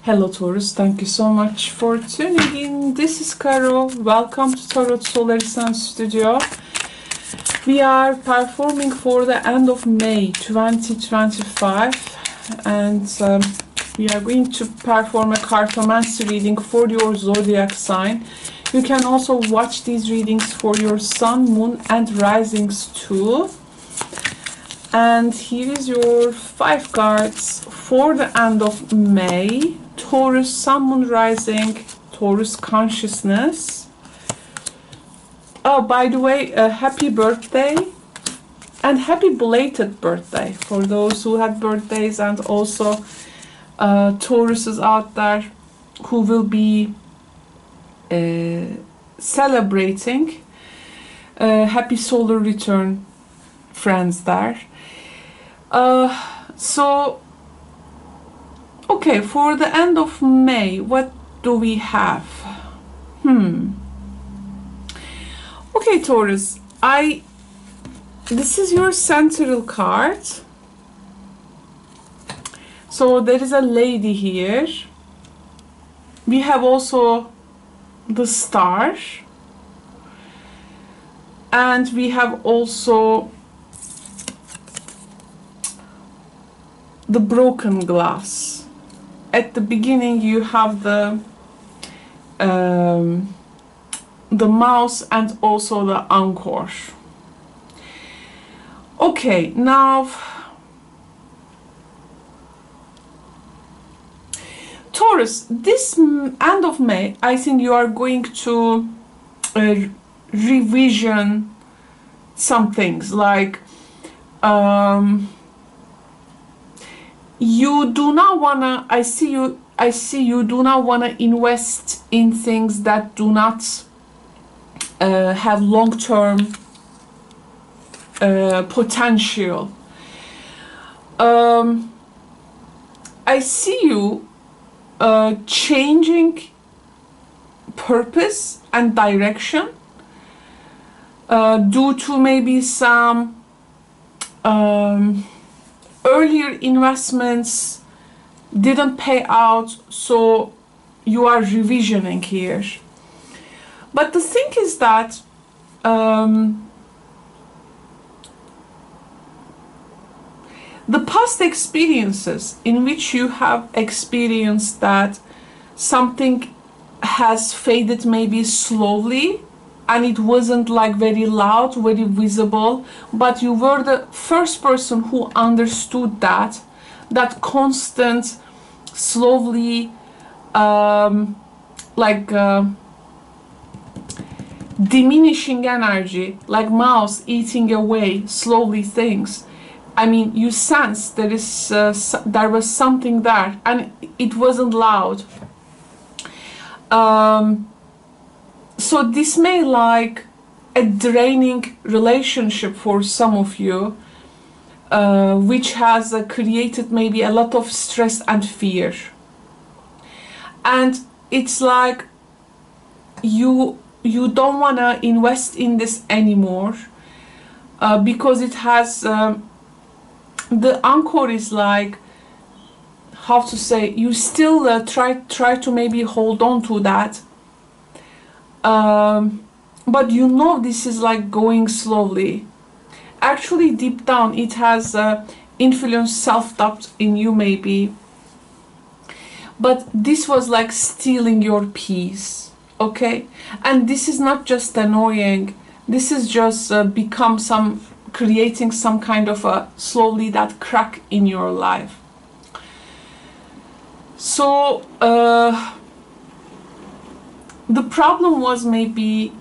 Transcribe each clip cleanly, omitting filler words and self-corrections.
Hello Taurus, thank you so much for tuning in. This is Karo. Welcome to TAURUSSOULMATE studio. We are performing for the end of May 2025 and we are going to perform a cartomancy reading for your zodiac sign. You can also watch these readings for your sun, moon and risings too. And here is your 5 cards for the end of May. Taurus, sun, moon, rising, Taurus consciousness. Oh, by the way, happy birthday and happy belated birthday for those who had birthdays, and also Tauruses out there who will be celebrating happy solar return, friends there. So okay, for the end of May, what do we have? Okay, Taurus, this is your central card. So there is a lady here. We have also the star. And we have also the broken glass. At the beginning you have the mouse and also the anchor. Okay, now Taurus, this end of May, I think you are going to revision some things, like you do not wanna, I see you do not wanna invest in things that do not have long-term potential. I see you changing purpose and direction due to maybe some earlier investments didn't pay out, so you are revisioning here. But the thing is that the past experiences in which you have experienced that something has faded maybe slowly, and it wasn't like very loud, very visible, but you were the first person who understood that constant, slowly, diminishing energy, like mouse eating away slowly things. I mean, you sense there was something there, and it wasn't loud. So this may like a draining relationship for some of you, which has created maybe a lot of stress and fear. And it's like you don't want to invest in this anymore because it has the anchor is like, how to say, you still try to maybe hold on to that, but you know this is like going slowly. Actually deep down it has influenced self-doubt in you maybe, but this was like stealing your peace. Okay, and this is not just annoying, this is just creating some kind of a slowly that crack in your life. So the problem was maybe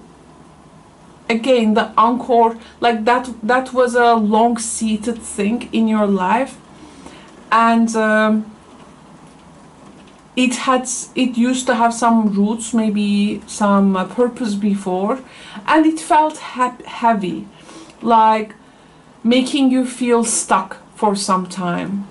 again the anchor, like that was a long-seated thing in your life, and it used to have some roots, maybe some purpose before, and it felt heavy, like making you feel stuck for some time.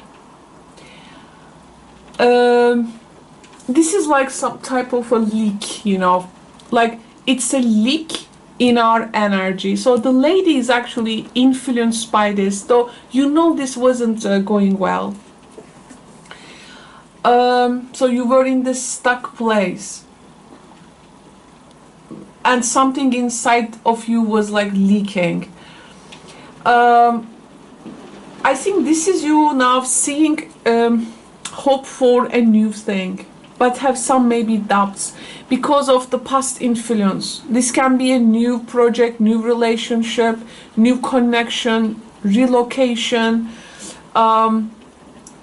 This is like some type of a leak, you know, like it's a leak in our energy. So the lady is actually influenced by this, though you know this wasn't going well. So you were in this stuck place, and something inside of you was like leaking. I think this is you now seeing hope for a new thing, but have some maybe doubts because of the past influence. This can be a new project, new relationship, new connection, relocation,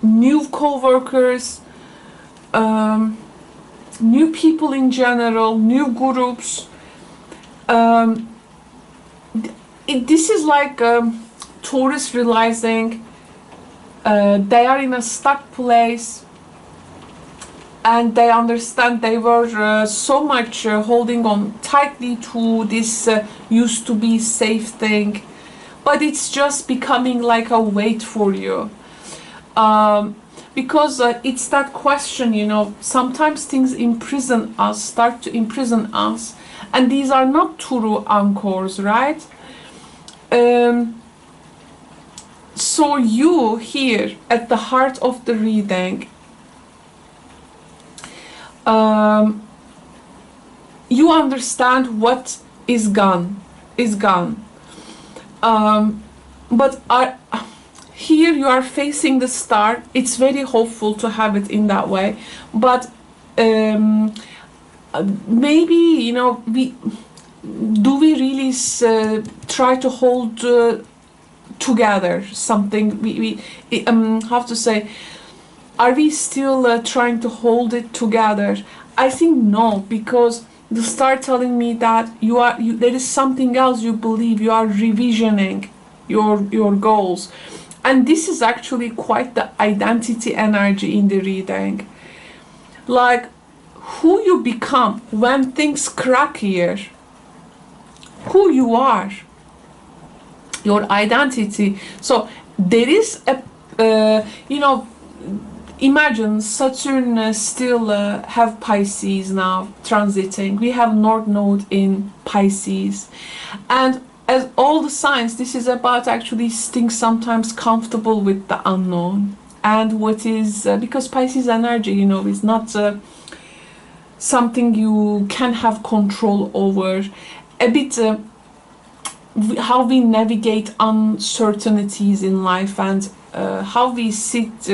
new co-workers, new people in general, new groups. This is like Taurus realizing they are in a stuck place, and they understand they were so much holding on tightly to this used to be safe thing, but it's just becoming like a weight for you. Because it's that question, you know, sometimes things imprison us, start to imprison us, and these are not true anchors, right? So you here at the heart of the reading, you understand what is gone, but here you are facing the star. It's very hopeful to have it in that way, but maybe, you know, we really try to hold together something? We have to say, are we still trying to hold it together? I think no, because the star telling me that there is something else you believe. You are revisioning your goals, and this is actually quite the identity energy in the reading, like who you become when things crack here, who you are, your identity. So there is a you know, imagine Saturn still have Pisces now transiting. We have North Node in Pisces, and as all the signs, this is about actually staying sometimes comfortable with the unknown, and what is because Pisces energy, you know, is not something you can have control over. A bit how we navigate uncertainties in life, and how we sit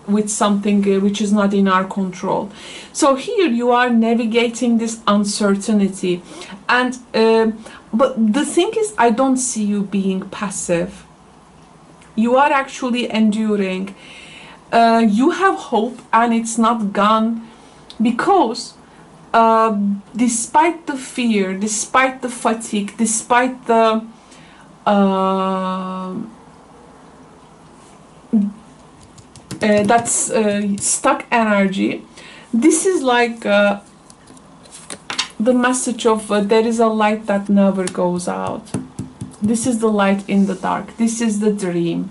with something which is not in our control. So here you are navigating this uncertainty, and but the thing is, I don't see you being passive. You are actually enduring. You have hope, and it's not gone, because despite the fear, despite the fatigue, despite the that's stuck energy, this is like the message of there is a light that never goes out. This is the light in the dark. This is the dream.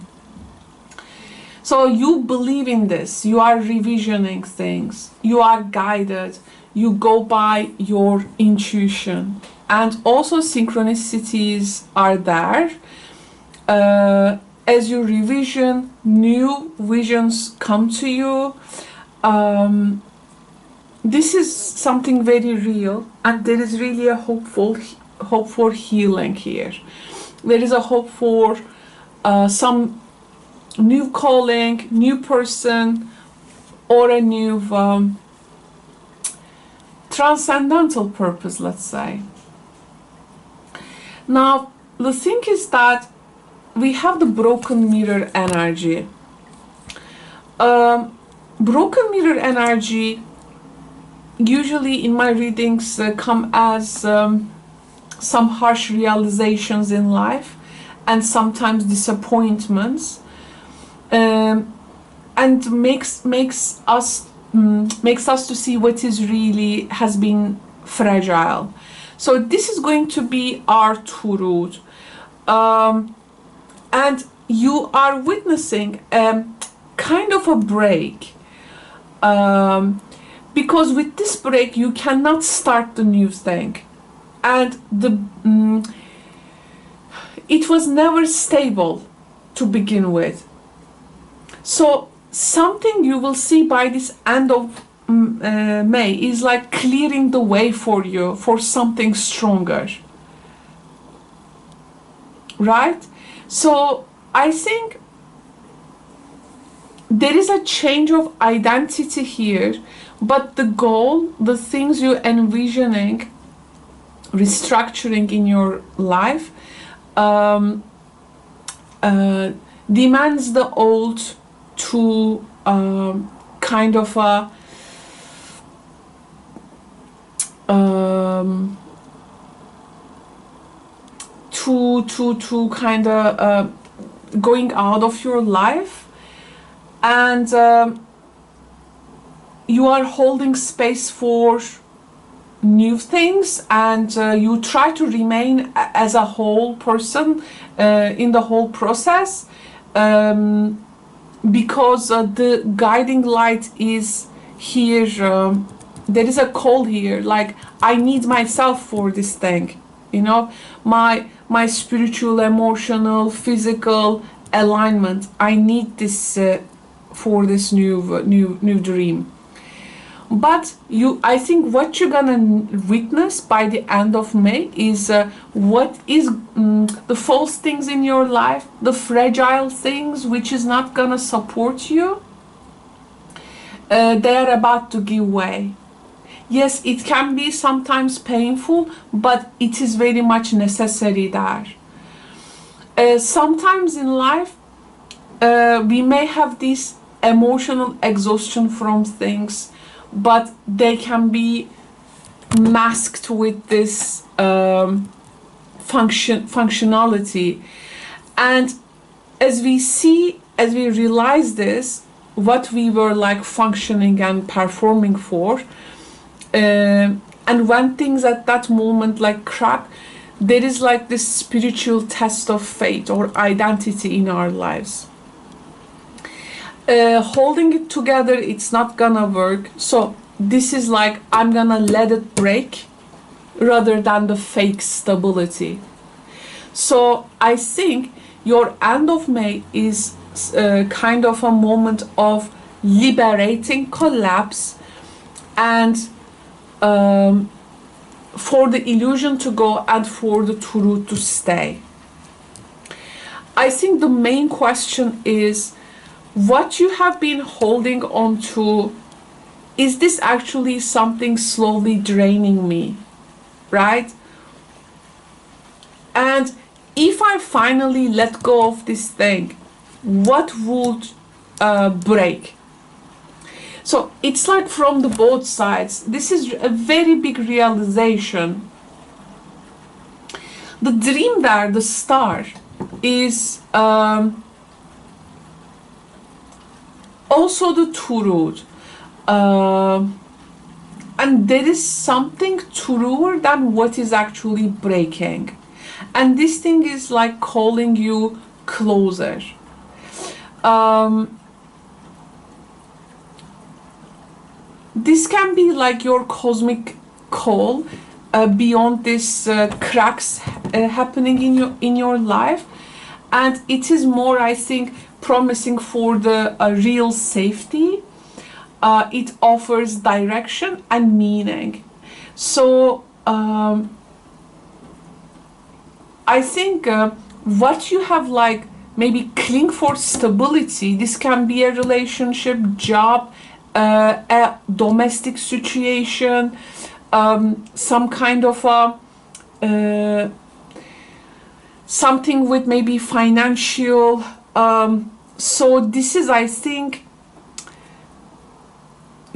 So you believe in this. You are revisioning things. You are guided. You go by your intuition. And also synchronicities are there. As you revision, new visions come to you. This is something very real, and there is really a hope for healing here. There is a hope for some new calling, new person, or a new transcendental purpose, let's say. Now, the thing is that we have the broken mirror energy. Broken mirror energy usually in my readings come as some harsh realizations in life, and sometimes disappointments, and makes us to see what is really has been fragile. So this is going to be our Taurus, and you are witnessing kind of a break, because with this break you cannot start the new thing, and it was never stable to begin with. So something you will see by this end of May is like clearing the way for you for something stronger, right? So I think there is a change of identity here, but the goal, the things you're envisioning, restructuring in your life, demands the old to kind of a to kind of going out of your life, and you are holding space for new things, and you try to remain as a whole person in the whole process, because the guiding light is here. There is a call here, like I need myself for this thing, you know, my spiritual, emotional, physical alignment. I need this for this new dream. But I think what you're gonna witness by the end of May is what is the false things in your life, the fragile things which is not gonna support you. They are about to give way. Yes, it can be sometimes painful, but it is very much necessary there. Sometimes in life, we may have this emotional exhaustion from things, but they can be masked with this functionality. And as we realize this, what we were like functioning and performing for, and when things at that moment like crack, there is like this spiritual test of fate or identity in our lives. Holding it together, it's not gonna work. So this is like, I'm gonna let it break rather than the fake stability. So I think your end of May is kind of a moment of liberating collapse, and for the illusion to go and for the truth to stay. I think the main question is, what you have been holding on to, is this actually something slowly draining me, right? And if I finally let go of this thing, what would break? So it's like from the both sides. This is a very big realization. The dream there, the star, is also the truth. And there is something truer than what is actually breaking. And this thing is like calling you closer. This can be like your cosmic call beyond this cracks happening in your life, and it is more, I think, promising for the real safety. It offers direction and meaning. So I think what you have like maybe cling for stability. This can be a relationship, job, a domestic situation, some kind of a something with maybe financial. So this is, I think,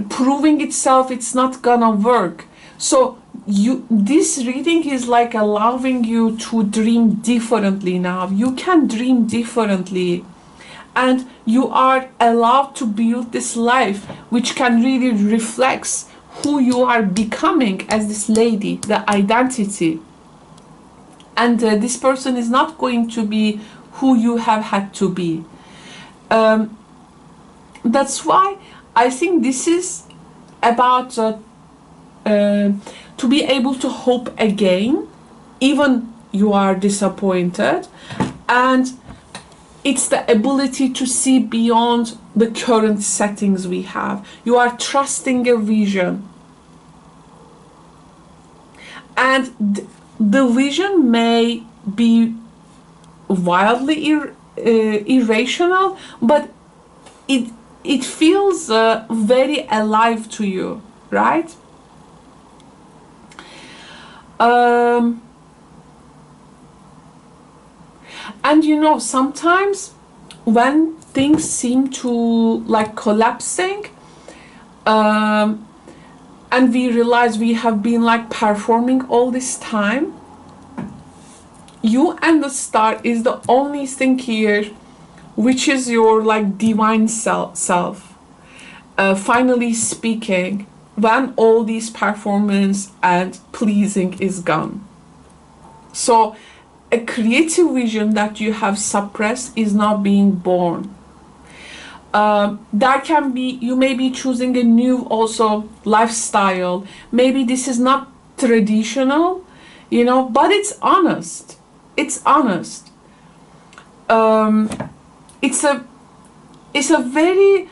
proving itself it's not gonna work. So this reading is like allowing you to dream differently now. You can dream differently, and you are allowed to build this life which can really reflect who you are becoming as this lady, the identity. And this person is not going to be who you have had to be. That's why I think this is about to be able to hope again, even you are disappointed, and it's the ability to see beyond the current settings we have. You are trusting a vision. And the vision may be wildly irrational, but it feels very alive to you, right? And you know, sometimes when things seem to like collapsing, and we realize we have been like performing all this time, you and the star is the only thing here, which is your like divine self finally speaking when all these performance and pleasing is gone. So a creative vision that you have suppressed is now being born. There can be, you may be choosing a new also lifestyle. Maybe this is not traditional, you know, but it's honest. It's honest. It's a very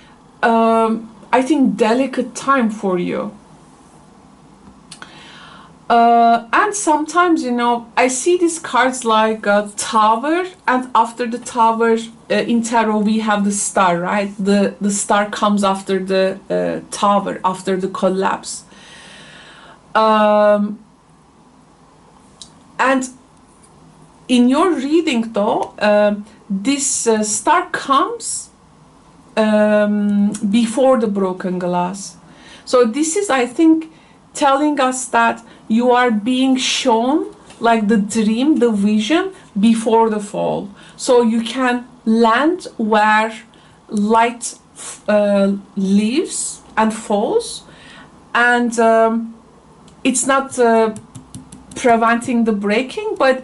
I think delicate time for you. And sometimes, you know, I see these cards like a tower, and after the tower in tarot we have the star, right? The star comes after the tower, after the collapse. And in your reading though, this star comes before the broken glass. So this is, I think, telling us that you are being shown like the dream, the vision before the fall. So you can land where light leaves and falls, and it's not preventing the breaking, but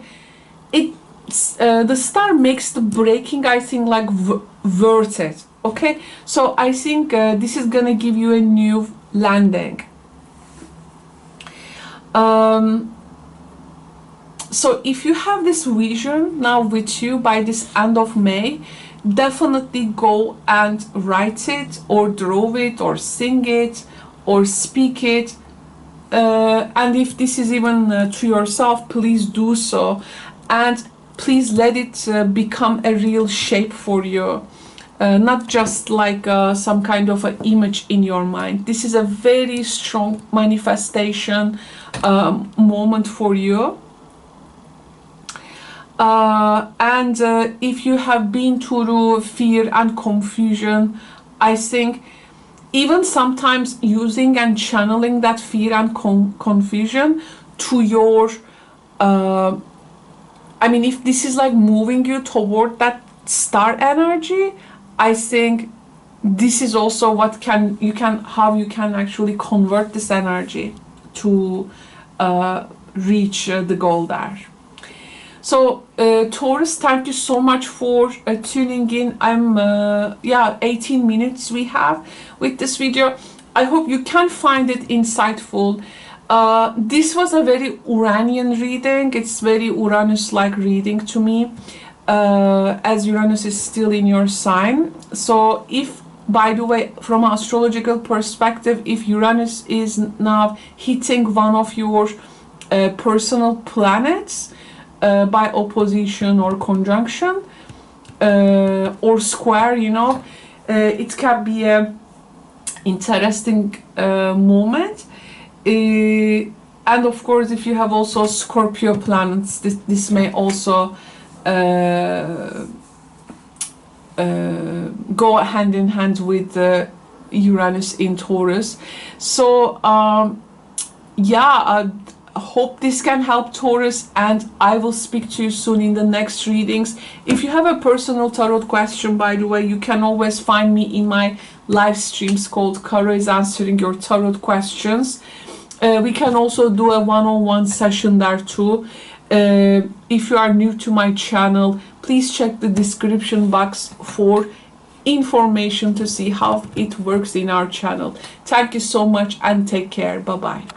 the star makes the breaking, I think, like worth it. Okay, so I think this is gonna give you a new landing. So if you have this vision now with you by this end of May, definitely go and write it or draw it or sing it or speak it. And if this is even to yourself, please do so. And please let it become a real shape for you. Not just like some kind of an image in your mind. This is a very strong manifestation moment for you. And if you have been through fear and confusion, I think even sometimes using and channeling that fear and confusion to your I mean, if this is like moving you toward that star energy, I think this is also what how you can actually convert this energy to reach the goal there. So Taurus, thank you so much for tuning in. I'm 18 minutes we have with this video. I hope you can find it insightful. This was a very Uranian reading. It's very Uranus-like reading to me, as Uranus is still in your sign. So if, by the way, from an astrological perspective, if Uranus is now hitting one of your personal planets by opposition or conjunction or square, you know, it can be a interesting moment. And of course, if you have also Scorpio planets, this may also go hand in hand with Uranus in Taurus. So I hope this can help, Taurus, and I will speak to you soon in the next readings. If you have a personal tarot question, by the way, you can always find me in my live streams called Karo is Answering Your Tarot Questions. We can also do a one-on-one session there too. If you are new to my channel, please check the description box for information to see how it works in our channel. Thank you so much and take care. Bye-bye.